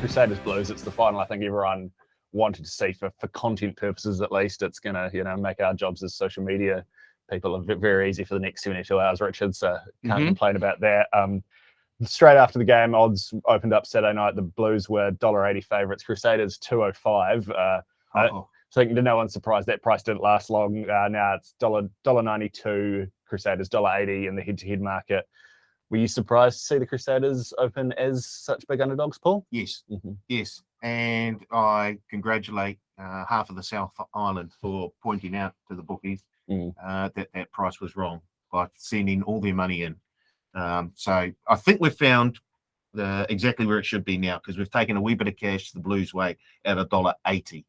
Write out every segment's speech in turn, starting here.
Crusaders Blues. It's the final I think everyone wanted to see for content purposes at least. It's going to, make our jobs as social media people very easy for the next 72 hours, Richard, so can't complain about that. Straight after the game, odds opened up Saturday night. The Blues were $1.80 favourites, Crusaders $2.05. I think to no one's surprise that price didn't last long. Now it's $1.92, Crusaders $1.80 in the head-to-head market. Were you surprised to see the Crusaders open as such big underdogs, Paul? Yes, yes. And I congratulate half of the South Island for pointing out to the bookies that price was wrong by sending all their money in. So I think we've found exactly where it should be now, because we've taken a wee bit of cash the Blues way at $1.80.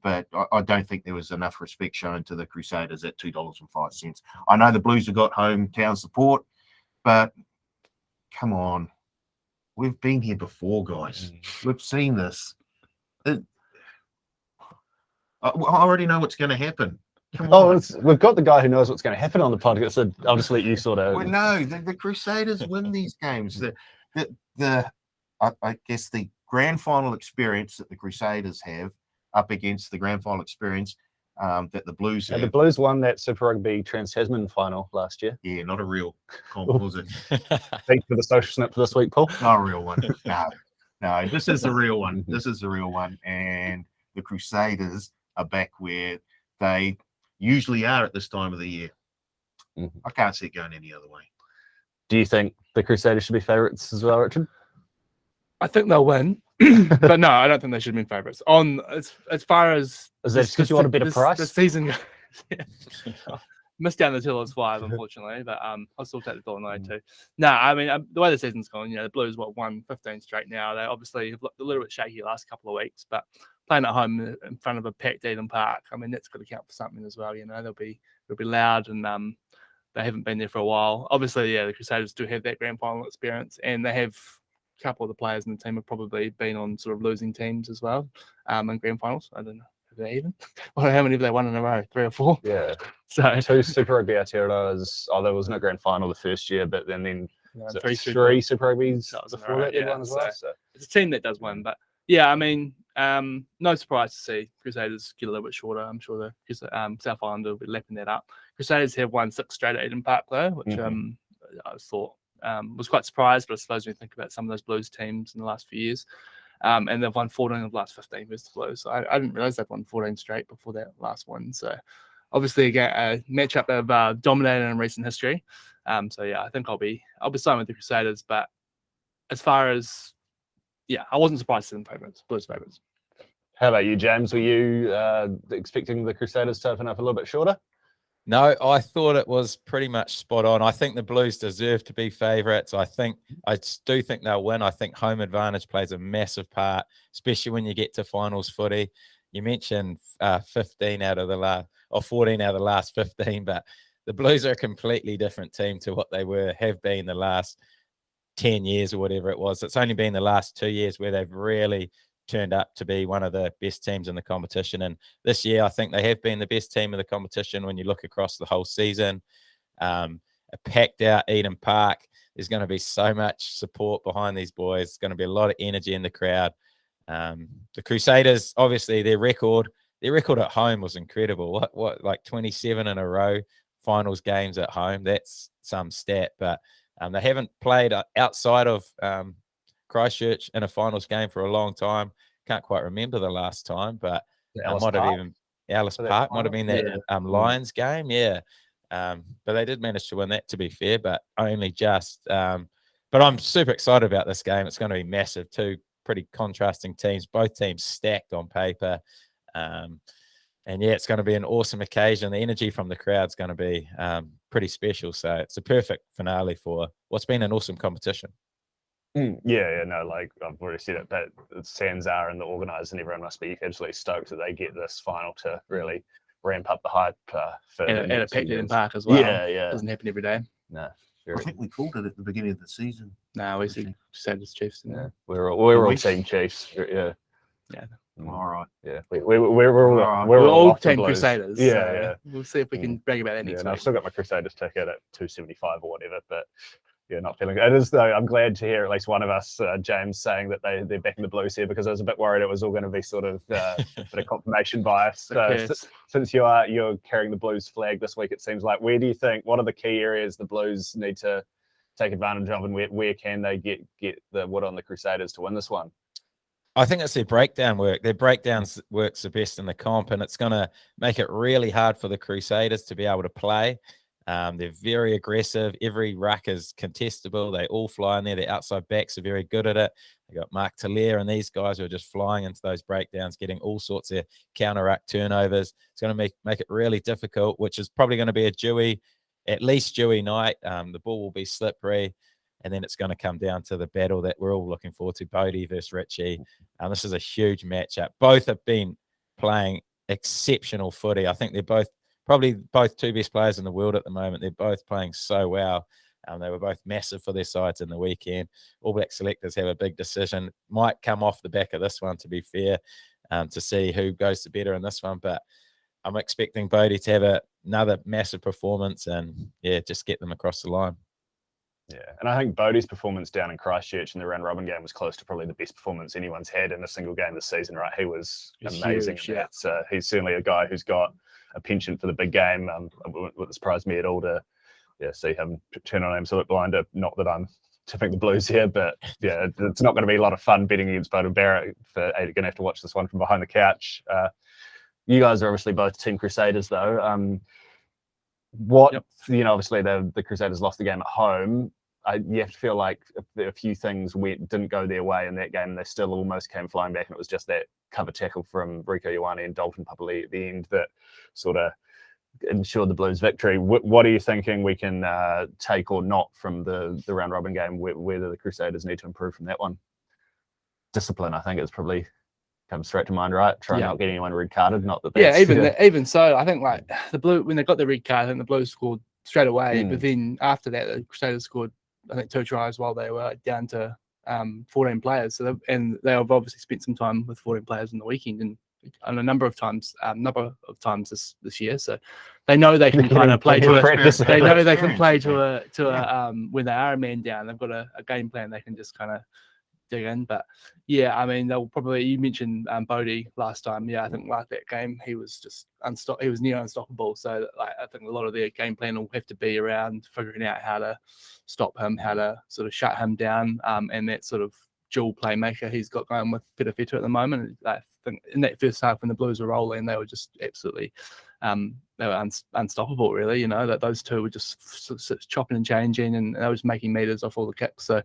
But I don't think there was enough respect shown to the Crusaders at $2.05. I know the Blues have got hometown support, but come on. We've been here before, guys. We've seen this. I already know what's going to happen. We've got the guy who knows what's going to happen on the podcast, so I'll just let you sort of... Well, no, the Crusaders win these games. I guess the grand final experience that the Crusaders have up against the grand final experience that the Blues have. The Blues won that Super Rugby Trans-Tasman final last year. Yeah, not a real comp, was it? Thanks for the social snap for this week, Paul. Not a real one. No, this is the real one. This is the real one. And the Crusaders are back where they usually are at this time of the year. I can't see it going any other way. Do you think the Crusaders should be favourites as well, Richard? I think they'll win. But no, I don't think they should have been favourites. On as far as is that because you want a better price? The season goes, missed down the till as 5, unfortunately, but I'll still take the $1.92. No, I mean the way the season's gone, the Blues won 15 straight now. They obviously have looked a little bit shaky the last couple of weeks, but playing at home in front of a packed Eden Park, I mean that's got to count for something as well. They'll be loud, and they haven't been there for a while. Obviously, the Crusaders do have that grand final experience, and they have. Couple of the players in the team have probably been on sort of losing teams as well in grand finals. I don't know if they even. Well, how many have they won in a row? 3 or 4? Yeah. So 2 Super Rugby Aotearoas. There was no grand final the first year, but then 3 Super Rugbies before that one as well. So it's a team that does win, but yeah, I mean, no surprise to see Crusaders get a little bit shorter. I'm sure the South Island will be lapping that up. Crusaders have won 6 straight at Eden Park though, which I thought. Was quite surprised, but I suppose when you think about some of those Blues teams in the last few years, and they've won 14 of the last 15 versus the Blues. So I didn't realise they'd won 14 straight before that last one. So obviously again, a matchup they've dominated in recent history. So yeah, I think I'll be siding with the Crusaders. But as far as I wasn't surprised to see them favourites, Blues favourites. How about you, James? Were you expecting the Crusaders to open up a little bit shorter? No, I thought it was pretty much spot on. I think the Blues deserve to be favourites. I do think they'll win. I think home advantage plays a massive part, especially when you get to finals footy. You mentioned 14 out of the last 15, but the Blues are a completely different team to what they have been the last 10 years or whatever it was. It's only been the last 2 years where they've really turned up to be one of the best teams in the competition, and this year I think they have been the best team of the competition when you look across the whole season. A packed out Eden Park, there's going to be so much support behind these boys. There's going to be a lot of energy in the crowd. The Crusaders, obviously their record at home was incredible. What like 27 in a row finals games at home. That's some stat, but they haven't played outside of Christchurch in a finals game for a long time. Can't quite remember the last time, but Ellis Park might have been that Lions game. But they did manage to win that, to be fair, but only just. But I'm super excited about this game. It's going to be massive. 2 pretty contrasting teams, both teams stacked on paper. And it's going to be an awesome occasion. The energy from the crowd's going to be pretty special. So it's a perfect finale for what's been an awesome competition. Like I've already said it, but Sanzar and the organisers and everyone must be absolutely stoked that they get this final to really ramp up the hype for and a packed Eden Park as well. Yeah. Doesn't happen every day. No. I think we called it at the beginning of the season. No, we Crusaders Chiefs. Yeah, we're all team Chiefs. Yeah. All right. Yeah, we're all team Crusaders. Yeah. We'll see if we can brag about that next week. I've still got my Crusaders ticket at $2.75 or whatever, but not feeling it is though. I'm glad to hear at least one of us, James, saying that they're backing the Blues here, because I was a bit worried it was all going to be sort of a bit of confirmation bias. Since you're carrying the Blues flag this week, it seems like, what are the key areas the Blues need to take advantage of, and where can they get the wood on the Crusaders to win this one? I think it's their breakdown work. Their breakdowns works the best in the comp, and it's going to make it really hard for the Crusaders to be able to play. They're very aggressive. Every ruck is contestable. They all fly in there. The outside backs are very good at it. They got Mark Taller and these guys who are just flying into those breakdowns, getting all sorts of counter ruck turnovers. It's going to make it really difficult, which is probably going to be at least Dewey night. The ball will be slippery. And then it's going to come down to the battle that we're all looking forward to, Bodhi versus Ritchie. This is a huge matchup. Both have been playing exceptional footy. I think they're probably both two best players in the world at the moment. They're both playing so well. They were both massive for their sides in the weekend. All Black selectors have a big decision. Might come off the back of this one, to be fair, to see who goes to better in this one. But I'm expecting Bodhi to have another massive performance and, just get them across the line. Yeah, and I think Bodhi's performance down in Christchurch in the round robin game was close to probably the best performance anyone's had in a single game this season, right? He was amazing. Huge, in that. So he's certainly a guy who's got a penchant for the big game. It wouldn't surprise me at all to see him turn on absolute blinder. Not that I'm tipping the Blues here, but it's not going to be a lot of fun betting against Bodhi Barrett. You're going to have to watch this one from behind the couch. You guys are obviously both Team Crusaders, though. Obviously the Crusaders lost the game at home. You have to feel like a few things didn't go their way in that game, and they still almost came flying back, and it was just that cover tackle from Akira Iwani and Dalton Papali at the end that sort of ensured the Blues victory. What are you thinking we can take or not from the round robin game, whether the Crusaders need to improve from that one? Discipline, I think, is probably comes straight to mind, right? Try not get anyone red carded. Not that that's, even so, I think like the Blue, when they got the red card, I think the Blues scored straight away, but then after that the Crusaders scored, I think, 2 tries while they were down to 14 players. So they have obviously spent some time with 14 players on the weekend and a number of times this year. So they know they can kind of play to it. They know they can play to a when they are a man down. They've got a game plan they can just kind of dig in. But I mean, they'll probably, you mentioned Bodhi last time. I think like that game he was just he was near unstoppable. So like I think a lot of their game plan will have to be around figuring out how to stop him, how to sort of shut him down, and that sort of dual playmaker he's got going with Pitafeta at the moment. I think in that first half when the Blues were rolling, they were just absolutely they were unstoppable, really. That those two were just chopping and changing, and they were just making meters off all the kicks. So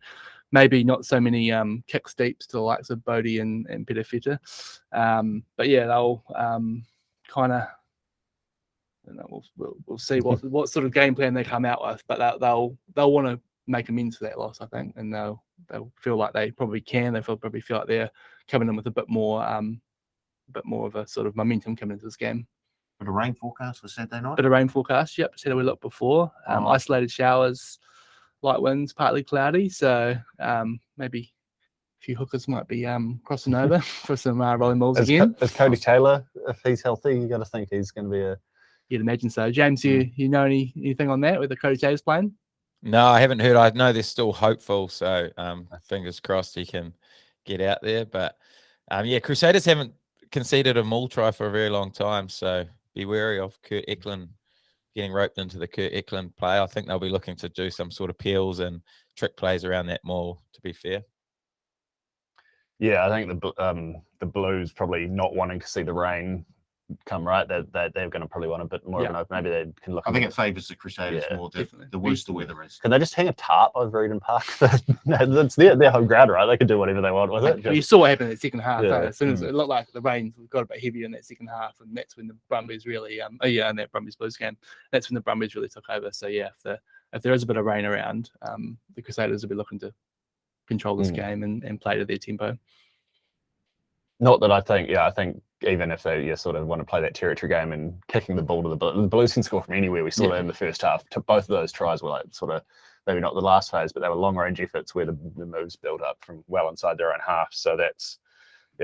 maybe not so many kick steeps to the likes of Bodhi and Pitafeta. But they'll kind of, we'll see what sort of game plan they come out with. But they'll want to make amends for that loss, I think, and they'll feel like they probably can. They probably feel like they're coming in with a bit more of a sort of momentum coming into this game. Bit of rain forecast for Saturday night. Bit of rain forecast. Yep, said we looked before. Isolated showers, light winds, partly cloudy. So maybe a few hookers might be crossing over for some rolling balls again. Is Cody Taylor, if he's healthy, you got to think he's going to be a. You'd imagine so. James, you know anything on that with the Cody Taylor's playing? No, I haven't heard. I know they're still hopeful, so fingers crossed he can get out there. But Crusaders haven't conceded a maul try for a very long time, so be wary of Kurt Eklund getting roped into the Kurt Eklund play. I think they'll be looking to do some sort of peels and trick plays around that maul, to be fair. Yeah, I think the Blues probably not wanting to see the rain come, right? They're going to probably want a bit more of an open. Maybe they can look. I think it favours the Crusaders more. The worse the weather is. Can they just hang a tarp over Eden Park? That's their home ground, right? They can do whatever they want with it. You saw what happened in the second half. As soon as it looked like the rain got a bit heavier in that second half, and that's when the Brumbies really, in that Brumbies Blues game, that's when the Brumbies really took over. So if there is a bit of rain around, the Crusaders will be looking to control this game and play to their tempo. Not that I think even if they sort of want to play that territory game and kicking the ball to the Blues can score from anywhere. We saw that in the first half. Both of those tries were like sort of maybe not the last phase, but they were long range efforts where the moves built up from well inside their own half. So that's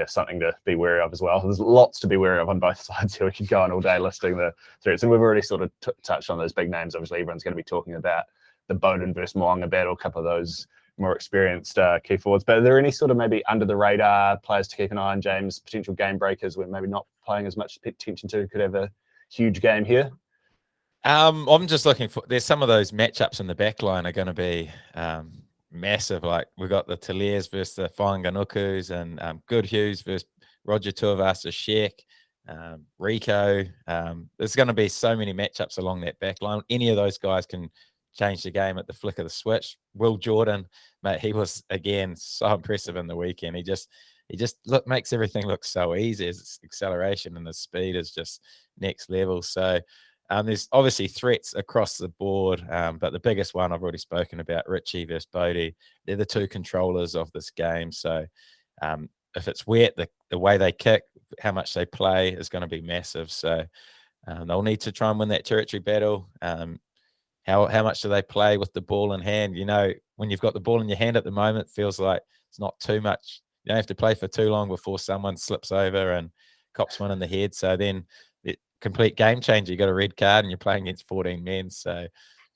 something to be wary of as well. There's lots to be wary of on both sides here. We could go on all day listing the threats, and we've already sort of touched on those big names. Obviously, everyone's going to be talking about the Bowden versus Moanga battle, a couple of those more experienced key forwards. But are there any sort of maybe under the radar players to keep an eye on, James? Potential game breakers we're maybe not playing as much attention to, could have a huge game here? I'm just looking for. There's some of those matchups in the back line are going to be massive. Like we've got the Taliers versus the Whanganukus, and Goodhughes versus Roger Tuivasa, Sheck, Rico. There's going to be so many matchups along that back line. Any of those guys can change the game at the flick of the switch. Will Jordan, mate, he was again so impressive in the weekend. He just makes everything look so easy. His acceleration and his speed is just next level. So there's obviously threats across the board, but the biggest one I've already spoken about, Ritchie versus Bodhi. They're the two controllers of this game. So if it's wet, the way they kick, how much they play is going to be massive. So they'll need to try and win that territory battle. How much do they play with the ball in hand? You know, when you've got the ball in your hand at the moment, it feels like it's not too much. You don't have to play for too long before someone slips over and cops one in the head. So then complete game changer. You got a red card and you're playing against 14 men. So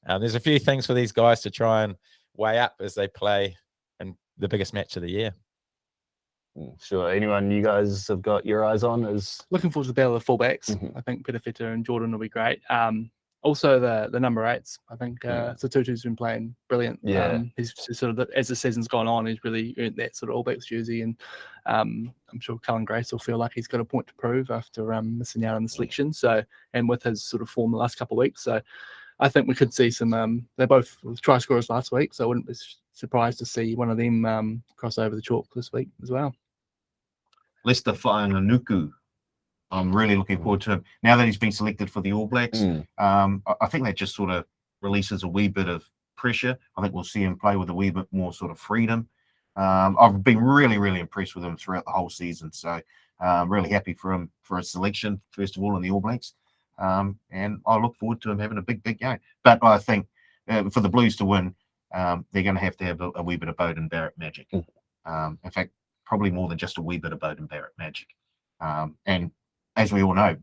there's a few things for these guys to try and weigh up as they play in the biggest match of the year. Sure. Anyone you guys have got your eyes on? Is looking forward to the battle of fullbacks. I think Pitafeta and Jordan will be great. Also the number 8s. I think Satutu's been playing brilliant. Yeah. He's sort of, as the season's gone on, he's really earned that sort of All Blacks jersey, and I'm sure Cullen Grace will feel like he's got a point to prove after missing out on the selection. So, and with his sort of form the last couple of weeks, so I think we could see some. They're both try scorers last week, so I wouldn't be surprised to see one of them cross over the chalk this week as well. Lester Whanganuku. I'm really looking forward to him. Now that he's been selected for the All Blacks, I think that just sort of releases a wee bit of pressure. I think we'll see him play with a wee bit more sort of freedom. I've been really, really impressed with him throughout the whole season. So I'm really happy for him for his selection, first of all, in the All Blacks. And I look forward to him having a big, big game. But I think for the Blues to win, they're going to have a wee bit of Beauden Barrett magic. In fact, probably more than just a wee bit of Beauden Barrett magic. And as we all know,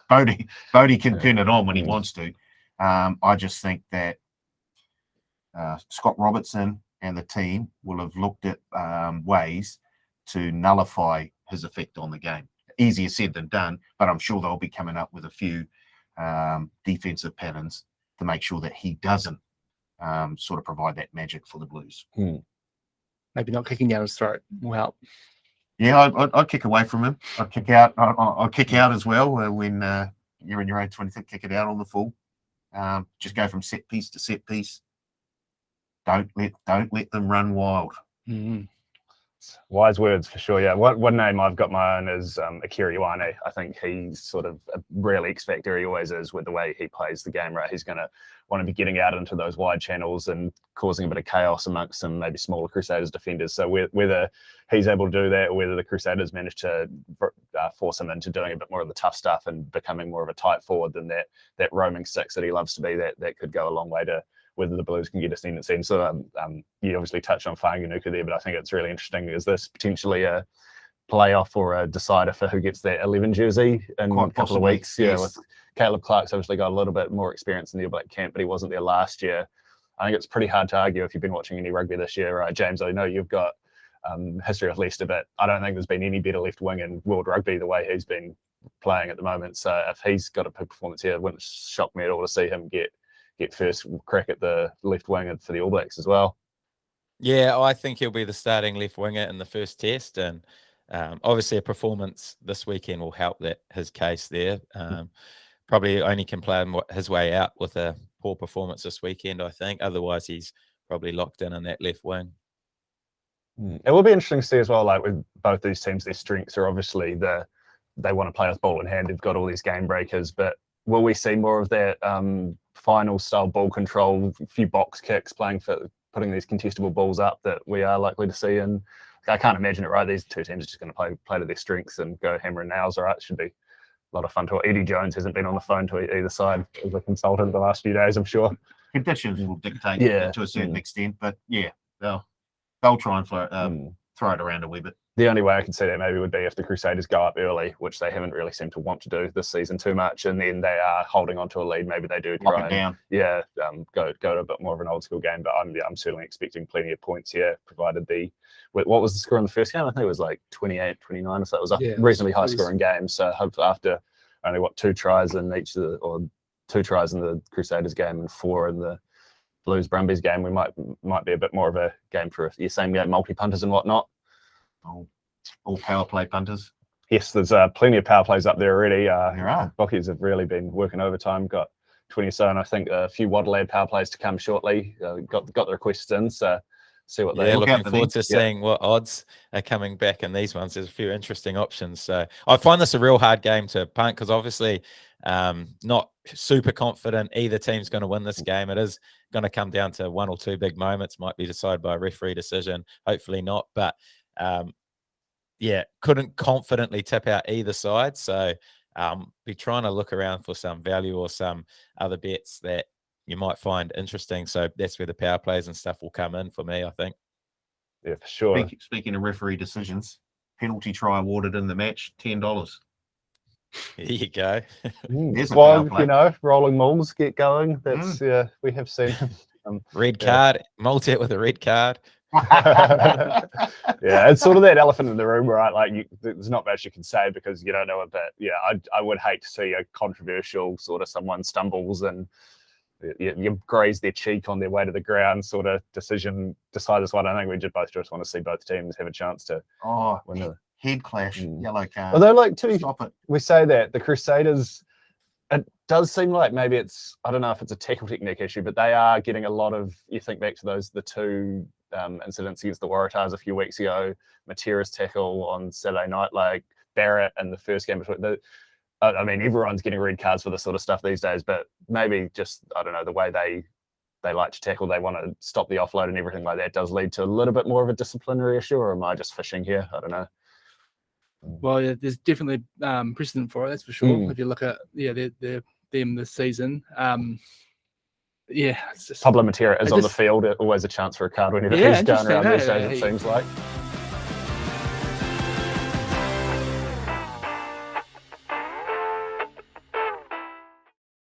Bodhi can turn it on when he wants to. I just think that Scott Robertson and the team will have looked at ways to nullify his effect on the game. Easier said than done, but I'm sure they'll be coming up with a few defensive patterns to make sure that he doesn't sort of provide that magic for the Blues. Maybe not kicking down his throat will help. Yeah, I'd kick away from him. I'd kick out. I'll kick out as well when you're in your own 20. Kick it out on the full. Just go from set piece to set piece. Don't let them run wild. Wise words for sure. Yeah, one name I've got my own is Akira Iwani. I think he's sort of a rarely X factor. He always is with the way he plays the game. Right, he's going to want to be getting out into those wide channels and causing a bit of chaos amongst some maybe smaller Crusaders defenders. So whether he's able to do that, or whether the Crusaders manage to force him into doing a bit more of the tough stuff and becoming more of a tight forward than that roaming six that he loves to be, that could go a long way to whether the Blues can get ascendancy. And so you obviously touched on Whanganuku there, but I think it's really interesting. Is this potentially a playoff or a decider for who gets that 11 jersey in a couple of weeks? Yes. Yeah, with Caleb Clark's obviously got a little bit more experience in the All Black camp, but he wasn't there last year. I think it's pretty hard to argue if you've been watching any rugby this year, right, James? I know you've got history with Leicester, but I don't think there's been any better left wing in world rugby the way he's been playing at the moment. So if he's got a big performance here, it wouldn't shock me at all to see him get first crack at the left wing for the All Blacks as well. Yeah, I think he'll be the starting left winger in the first test, and obviously a performance this weekend will help his case there. Probably only can play his way out with a poor performance this weekend, I think. Otherwise, he's probably locked in that left wing. It will be interesting to see as well, like with both these teams, their strengths are obviously they want to play with ball in hand. They've got all these game breakers, but will we see more of that final style ball control, a few box kicks, playing for putting these contestable balls up that we are likely to see? And I can't imagine it, right? These two teams are just going to play to their strengths and go hammer and nails, right? It should be a lot of fun to watch. Eddie Jones hasn't been on the phone to either side as a consultant the last few days, I'm sure. Conditions will dictate to a certain extent, but yeah, they'll try and throw it around a wee bit. The only way I could see that maybe would be if the Crusaders go up early, which they haven't really seemed to want to do this season too much, and then they are holding on to a lead. Maybe they do Lock try it down. go to a bit more of an old school game. But I'm certainly expecting plenty of points here, provided what was the score in the first game? I think it was like 28-29, so it was a reasonably high scoring game. So hopefully after only 2 tries in or 2 tries in the Crusaders game and 4 in the Blues Brumbies game, we might be a bit more of a game for your same game multi punters and whatnot. All power play punters. Yes, there's plenty of power plays up there already. There are. Bookies have really been working overtime. Got 20 or so, and I think a few Waddle power plays to come shortly. Got the requests in, so see what they. Looking forward to seeing what odds are coming back in these ones. There's a few interesting options. So I find this a real hard game to punt because obviously not super confident either team's going to win this game. It is going to come down to 1 or 2 big moments. Might be decided by a referee decision. Hopefully not, but. Couldn't confidently tip out either side. So be trying to look around for some value or some other bets that you might find interesting. So that's where the power plays and stuff will come in for me, I think. Yeah, for sure. Speaking of referee decisions, penalty try awarded in the match, $10. There you go. Well, rolling malls get going. That's we have seen. Red card, multi it with a red card. It's sort of that elephant in the room, right? Like, there's not much you can say because you don't know it. But I would hate to see a controversial sort of someone stumbles and you graze their cheek on their way to the ground sort of decision. Decide this one. I think we both just want to see both teams have a chance to win. Head clash, yellow card. Although, we say that the Crusaders. It does seem like maybe I don't know if it's a tackle technique issue, but they are getting a lot of. You think back to the 2 incidents against the Waratahs a few weeks ago, Matera's tackle on Saturday night, like Barrett and the first game between everyone's getting red cards for this sort of stuff these days, but maybe just, I don't know, the way they like to tackle, they want to stop the offload and everything like that does lead to a little bit more of a disciplinary issue, or am I just fishing here? I don't know. Well, there's definitely precedent for it, that's for sure. If you look at them this season. It's just Pablo Matera is on the field. Always a chance for a card whenever he's going around these days, it seems like.